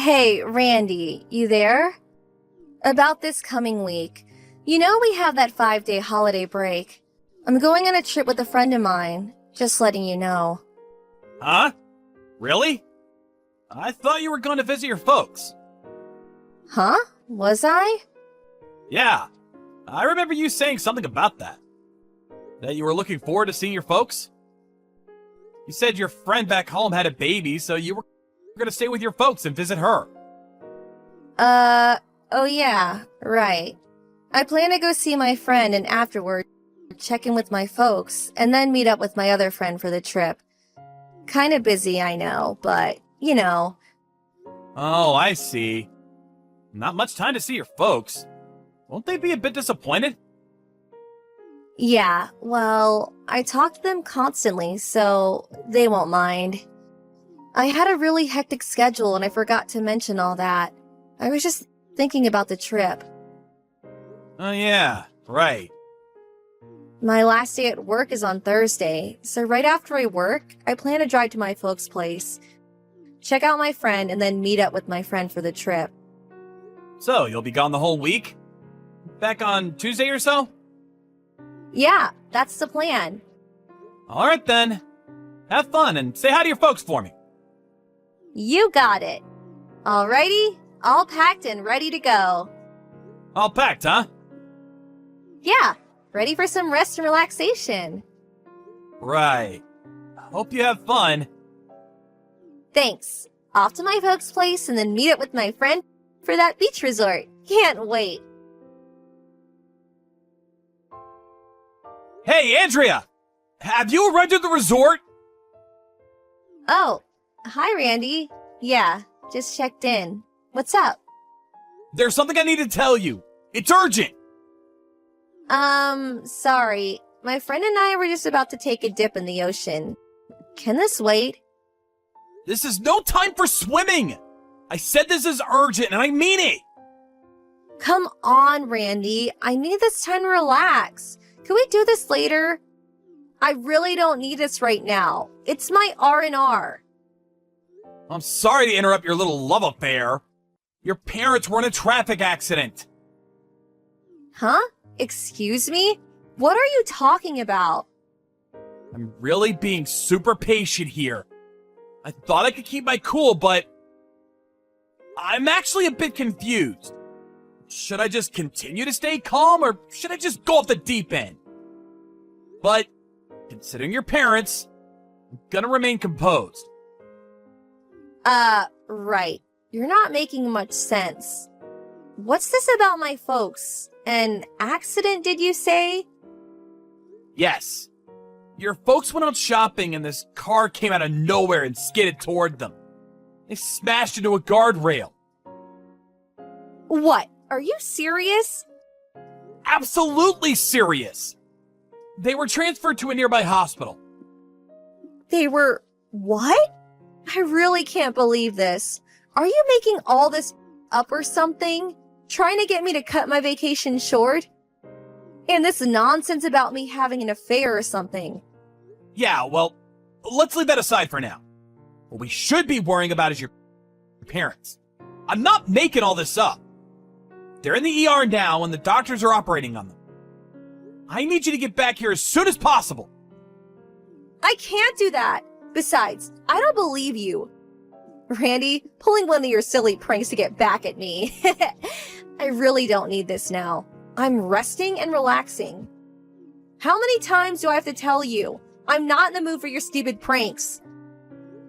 Hey, Randy, you there? About this coming week. You know we have that 5-day holiday break. I'm going on a trip with a friend of mine, just letting you know. Huh? Really? I thought you were going to visit your folks. Huh? Was I? Yeah, I remember you saying something about that. That you were looking forward to seeing your folks? You said your friend back home had a baby, so you were going to stay with your folks and visit her. Oh yeah, right. I plan to go see my friend and afterward check in with my folks and then meet up with my other friend for the trip. Kinda busy, I know, but, you know. Oh, I see. Not much time to see your folks. Won't they be a bit disappointed? Yeah, well, I talk to them constantly, so they won't mind. I had a really hectic schedule and I forgot to mention all that. I was just thinking about the trip. Oh yeah, right. My last day at work is on Thursday, so right after I work, I plan to drive to my folks' place, check out my friend, and then meet up with my friend for the trip. So, you'll be gone the whole week? Back on Tuesday or so? Yeah, that's the plan. Alright then. Have fun and say hi to your folks for me. You got it. Alrighty, all packed and ready to go. All packed, huh? Yeah, ready for some rest and relaxation. Right. Hope you have fun. Thanks. Off to my folks' place and then meet up with my friend for that beach resort. Can't wait. Hey, Andrea! Have you arrived at the resort? Oh, hi, Randy. Yeah, just checked in. What's up? There's something I need to tell you. It's urgent! Sorry. My friend and I were just about to take a dip in the ocean. Can this wait? This is no time for swimming! I said this is urgent and I mean it! Come on, Randy. I need this time to relax. Can we do this later? I really don't need this right now. It's my R&R. I'm sorry to interrupt your little love affair. Your parents were in a traffic accident. Huh? Excuse me? What are you talking about? I'm really being super patient here. I thought I could keep my cool, but I'm actually a bit confused. Should I just continue to stay calm, or should I just go off the deep end? But, considering your parents, I'm gonna remain composed. Right. You're not making much sense. What's this about my folks? An accident, did you say? Yes. Your folks went out shopping and this car came out of nowhere and skidded toward them. They smashed into a guardrail. What? Are you serious? Absolutely serious. They were transferred to a nearby hospital. They were... what? I really can't believe this. Are you making all this up or something? Trying to get me to cut my vacation short? And this nonsense about me having an affair or something. Yeah, well, let's leave that aside for now. What we should be worrying about is your parents. I'm not making all this up. They're in the ER now and the doctors are operating on them. I need you to get back here as soon as possible. I can't do that. Besides, I don't believe you. Randy, pulling one of your silly pranks to get back at me. I really don't need this now. I'm resting and relaxing. How many times do I have to tell you? I'm not in the mood for your stupid pranks.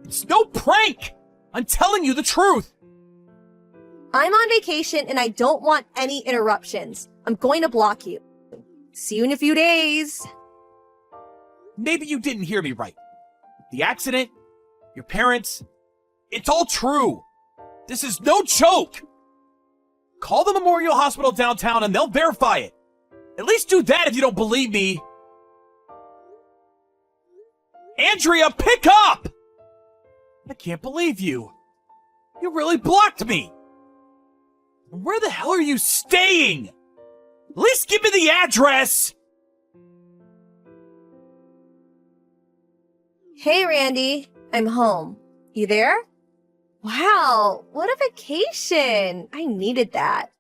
It's no prank! I'm telling you the truth! I'm on vacation and I don't want any interruptions. I'm going to block you. See you in a few days. Maybe you didn't hear me right. The accident, your parents, it's all true. This is no joke. Call the Memorial Hospital downtown and they'll verify it. At least do that if you don't believe me. Andrea, pick up! I can't believe you. You really blocked me. Where the hell are you staying? At least give me the address! Hey, Randy. I'm home. You there? Wow, what a vacation! I needed that.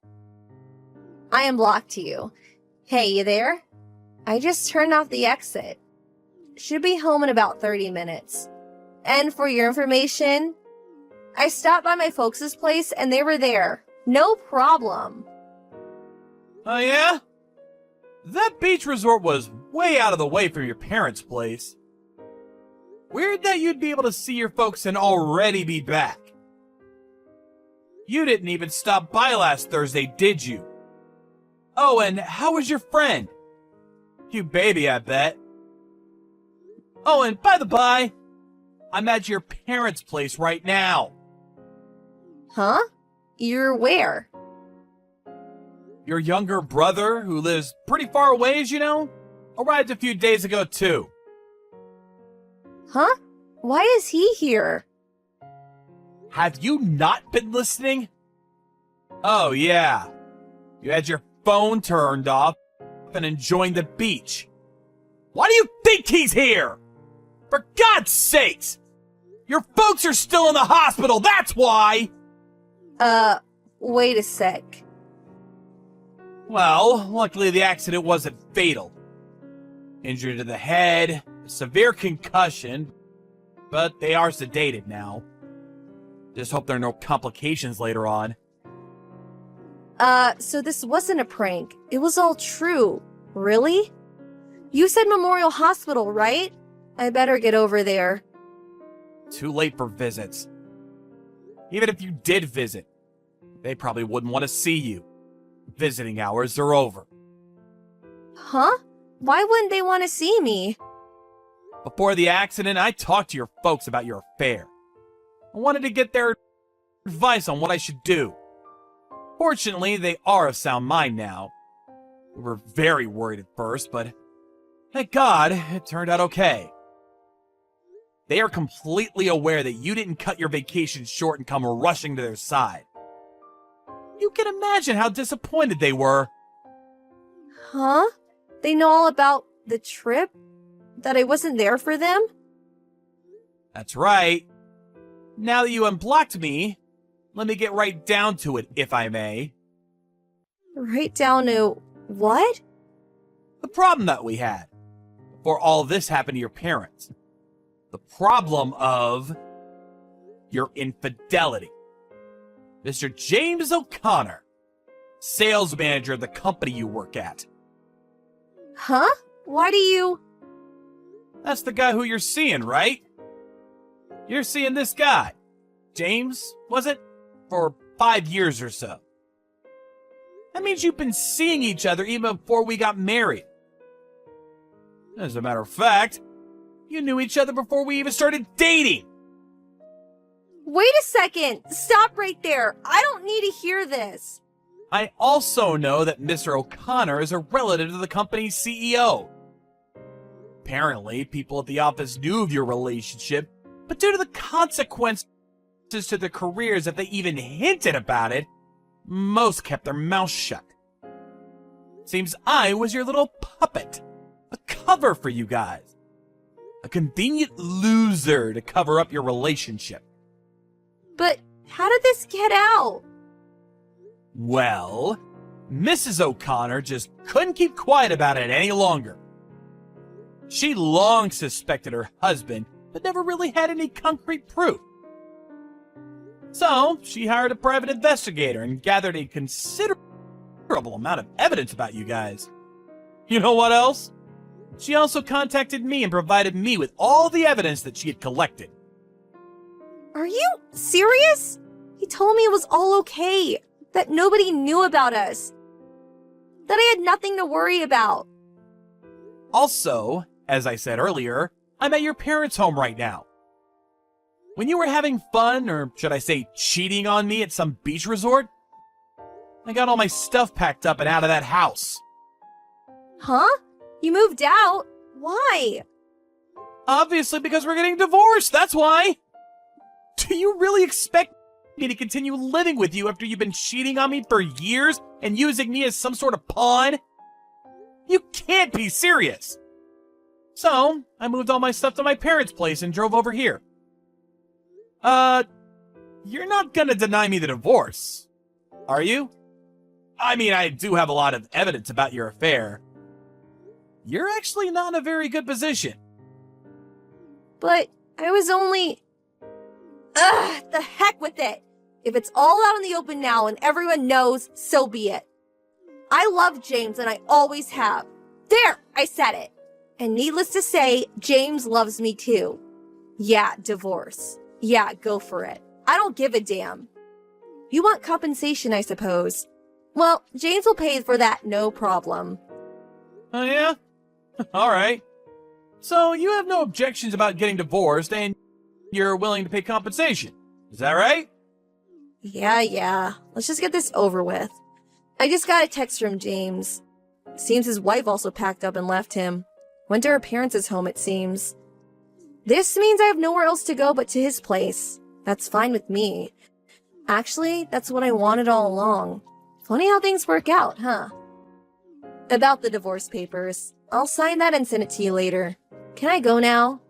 I unblocked you. Hey, you there? I just turned off the exit. Should be home in about 30 minutes. And for your information, I stopped by my folks' place and they were there. No problem. Oh yeah? That beach resort was way out of the way from your parents' place. Weird that you'd be able to see your folks and already be back. You didn't even stop by last Thursday, did you? Oh, and how was your friend? Cute baby, I bet. Oh, and by the by, I'm at your parents' place right now. Huh? You're where? Your younger brother, who lives pretty far away, as you know, arrived a few days ago, too. Huh? Why is he here? Have you not been listening? Oh, yeah. You had your phone turned off and enjoying the beach. Why do you think he's here? For God's sakes! Your folks are still in the hospital, that's why! Wait a sec. Well, luckily the accident wasn't fatal. Injury to the head, a severe concussion, but they are sedated now. Just hope there are no complications later on. So this wasn't a prank. It was all true. Really? You said Memorial Hospital, right? I better get over there. Too late for visits. Even if you did visit, they probably wouldn't want to see you. Visiting hours are over. Huh? Why wouldn't they want to see me? Before the accident, I talked to your folks about your affair. I wanted to get their advice on what I should do. Fortunately, they are of sound mind now. We were very worried at first, but thank God it turned out okay. They are completely aware that you didn't cut your vacation short and come rushing to their side. You can imagine how disappointed they were. Huh? They know all about the trip? That I wasn't there for them? That's right. Now that you unblocked me, let me get right down to it, if I may. Right down to what? The problem that we had before all this happened to your parents. The problem of your infidelity. Mr. James O'Connor, sales manager of the company you work at. Huh? Why do you... That's the guy who you're seeing, right? You're seeing this guy. James, was it? For 5 years or so. That means you've been seeing each other even before we got married. As a matter of fact, you knew each other before we even started dating. Wait a second! Stop right there! I don't need to hear this! I also know that Mr. O'Connor is a relative of the company's CEO. Apparently, people at the office knew of your relationship, but due to the consequences to their careers if they even hinted about it, most kept their mouths shut. Seems I was your little puppet, a cover for you guys. A convenient loser to cover up your relationship. But how did this get out? Well, Mrs. O'Connor just couldn't keep quiet about it any longer. She long suspected her husband, but never really had any concrete proof. So, she hired a private investigator and gathered a considerable amount of evidence about you guys. You know what else? She also contacted me and provided me with all the evidence that she had collected. Are you serious? He told me it was all okay, that nobody knew about us, that I had nothing to worry about. Also, as I said earlier, I'm at your parents' home right now. When you were having fun, or should I say cheating on me at some beach resort, I got all my stuff packed up and out of that house. Huh? You moved out? Why? Obviously because we're getting divorced, that's why! Do you really expect me to continue living with you after you've been cheating on me for years and using me as some sort of pawn? You can't be serious! So, I moved all my stuff to my parents' place and drove over here. you're not gonna deny me the divorce, are you? I mean, I do have a lot of evidence about your affair. You're actually not in a very good position. But I was only... Ugh, the heck with it. If it's all out in the open now and everyone knows, so be it. I love James and I always have. There, I said it. And needless to say, James loves me too. Yeah, divorce. Yeah, go for it. I don't give a damn. You want compensation, I suppose. Well, James will pay for that, no problem. Oh yeah? Alright. So you have no objections about getting divorced and you're willing to pay compensation. Is that right? Yeah. Let's just get this over with. I just got a text from James. Seems his wife also packed up and left him. Went to her parents' home, it seems. This means I have nowhere else to go but to his place. That's fine with me. Actually, that's what I wanted all along. Funny how things work out, huh? About the divorce papers. I'll sign that and send it to you later. Can I go now?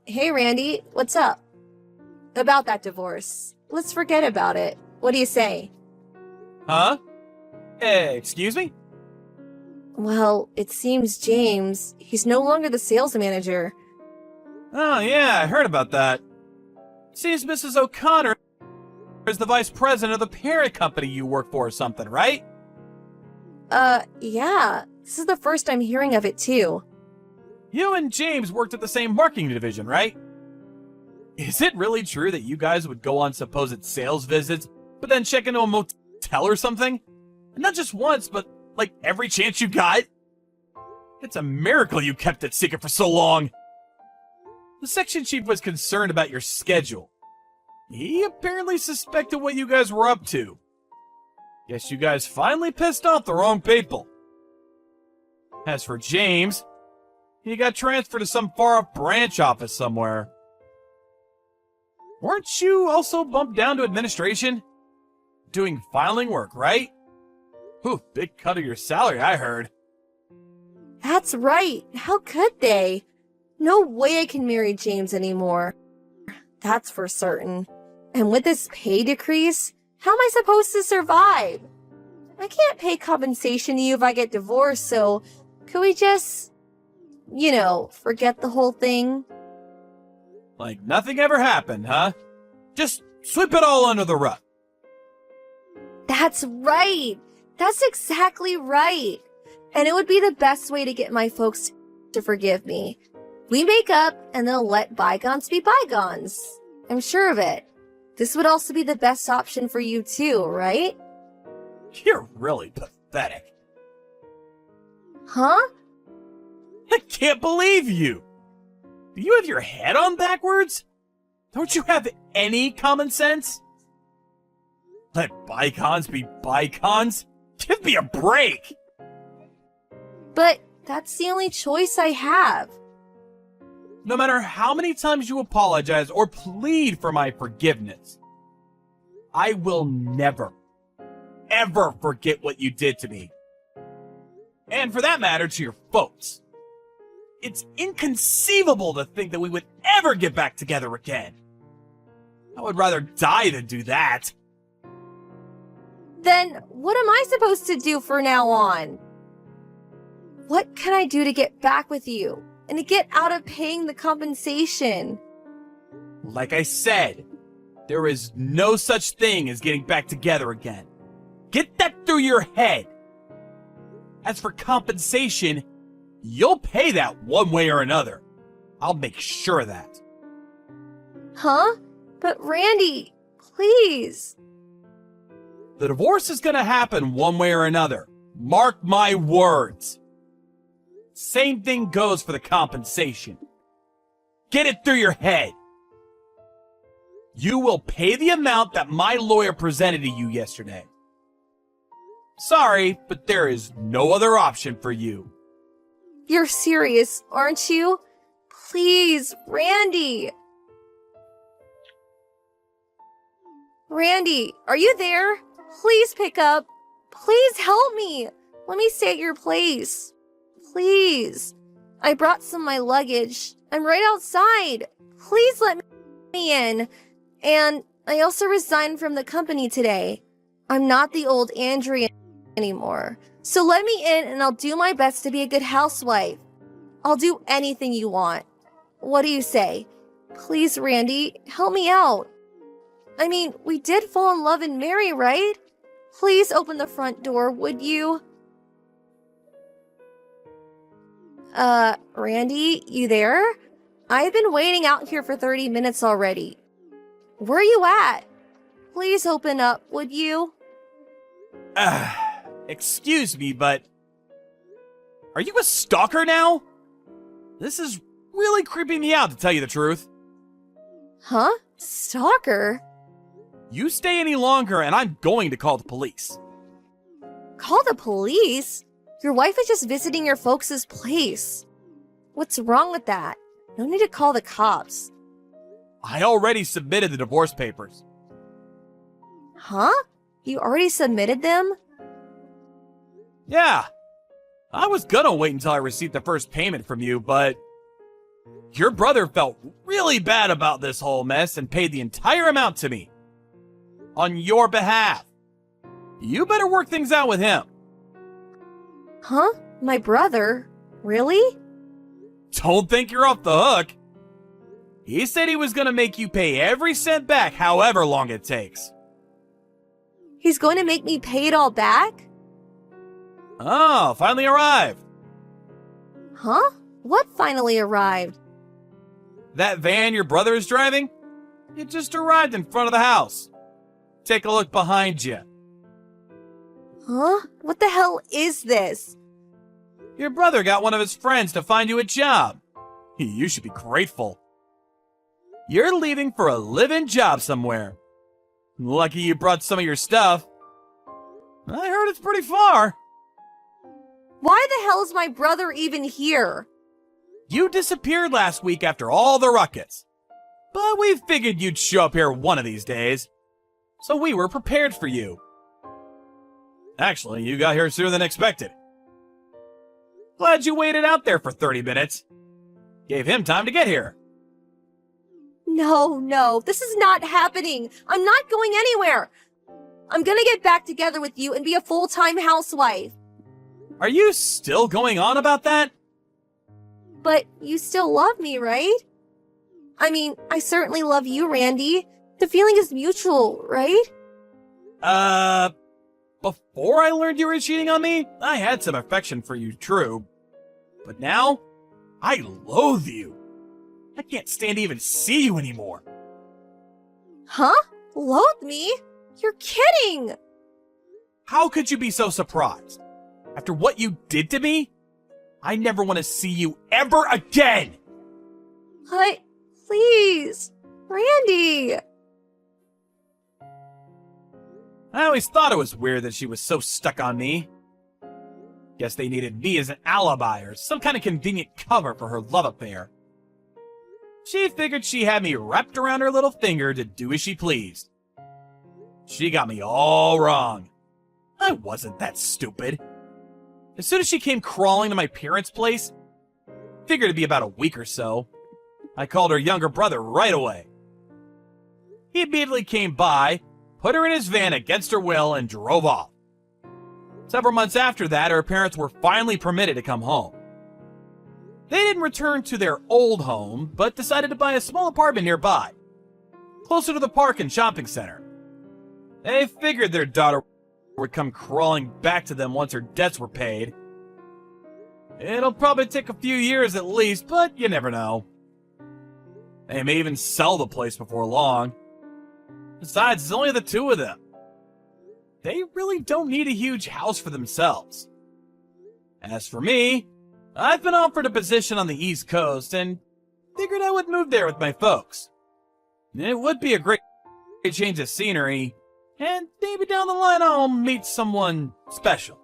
Hey Randy, what's up? About that divorce. Let's forget about it. What do you say? Huh? Excuse me? Well, it seems James, he's no longer the sales manager. Oh yeah, I heard about that. Seems Mrs. O'Connor is the vice president of the parent company you work for or something, right? Yeah. This is the first I'm hearing of it too. You and James worked at the same marketing division, right? Is it really true that you guys would go on supposed sales visits, but then check into a motel or something? And not just once, but like every chance you got? It's a miracle you kept it secret for so long. The section chief was concerned about your schedule. He apparently suspected what you guys were up to. Guess you guys finally pissed off the wrong people. As for James, he got transferred to some far-off branch office somewhere. Weren't you also bumped down to administration? Doing filing work, right? Ooh, big cut of your salary, I heard. That's right. How could they? No way I can marry James anymore. That's for certain. And with this pay decrease, how am I supposed to survive? I can't pay compensation to you if I get divorced, so could we just, forget the whole thing? Like nothing ever happened, huh? Just sweep it all under the rug. That's right. That's exactly right. And it would be the best way to get my folks to forgive me. We make up and they'll let bygones be bygones. I'm sure of it. This would also be the best option for you too, right? You're really pathetic. Huh? I can't believe you! Do you have your head on backwards? Don't you have any common sense? Let bygones be bygones? Give me a break! But that's the only choice I have. No matter how many times you apologize or plead for my forgiveness, I will never, ever forget what you did to me. And for that matter, to your folks. It's inconceivable to think that we would ever get back together again. I would rather die than do that. Then what am I supposed to do from now on? What can I do to get back with you and to get out of paying the compensation? Like I said, there is no such thing as getting back together again. Get that through your head. As for compensation, you'll pay that one way or another. I'll make sure of that. Huh? But Randy, please. The divorce is gonna happen one way or another. Mark my words. Same thing goes for the compensation. Get it through your head. You will pay the amount that my lawyer presented to you yesterday. Sorry, but there is no other option for you. You're serious, aren't you? Please, Randy. Randy, are you there? Please pick up. Please help me. Let me stay at your place. Please. I brought some of my luggage. I'm right outside. Please let me in. And I also resigned from the company today. I'm not the old Andrea anymore. So let me in and I'll do my best to be a good housewife. I'll do anything you want. What do you say? Please, Randy, help me out. I mean, we did fall in love and marry, right? Please open the front door, would you? Randy, you there? I've been waiting out here for 30 minutes already. Where are you at? Please open up, would you? Excuse me, but... Are you a stalker now? This is really creeping me out, to tell you the truth. Huh? Stalker? You stay any longer and I'm going to call the police. Call the police? Your wife is just visiting your folks' place. What's wrong with that? No need to call the cops. I already submitted the divorce papers. Huh? You already submitted them? Yeah. I was gonna wait until I received the first payment from you, but... Your brother felt really bad about this whole mess and paid the entire amount to me. On your behalf. You better work things out with him. Huh? My brother? Really? Don't think you're off the hook. He said he was gonna make you pay every cent back, however long it takes. He's going to make me pay it all back? Oh, finally arrived. Huh? What finally arrived? That van your brother is driving? It just arrived in front of the house. Take a look behind you. Huh? What the hell is this? Your brother got one of his friends to find you a job. You should be grateful. You're leaving for a live-in job somewhere. Lucky you brought some of your stuff. I heard it's pretty far. Why the hell is my brother even here? You disappeared last week after all the ruckus. But we figured you'd show up here one of these days. So we were prepared for you. Actually, you got here sooner than expected. Glad you waited out there for 30 minutes. Gave him time to get here. No, this is not happening. I'm not going anywhere. I'm gonna get back together with you and be a full-time housewife. Are you still going on about that? But you still love me, right? I mean, I certainly love you, Randy. The feeling is mutual, right? Before I learned you were cheating on me, I had some affection for you, true. But now, I loathe you. I can't stand to even see you anymore. Huh? Loathe me? You're kidding! How could you be so surprised? After what you did to me, I never want to see you ever again! Please, Randy! I always thought it was weird that she was so stuck on me. Guess they needed me as an alibi or some kind of convenient cover for her love affair. She figured she had me wrapped around her little finger to do as she pleased. She got me all wrong. I wasn't that stupid. As soon as she came crawling to my parents' place, figured it'd be about a week or so, I called her younger brother right away. He immediately came by, put her in his van against her will, and drove off. Several months after that, her parents were finally permitted to come home. They didn't return to their old home, but decided to buy a small apartment nearby, closer to the park and shopping center. They figured their daughter would come crawling back to them once her debts were paid. It'll probably take a few years at least, but you never know. They may even sell the place before long. Besides, it's only the two of them. They really don't need a huge house for themselves. As for me, I've been offered a position on the East Coast and figured I would move there with my folks. It would be a great change of scenery, and maybe down the line I'll meet someone special.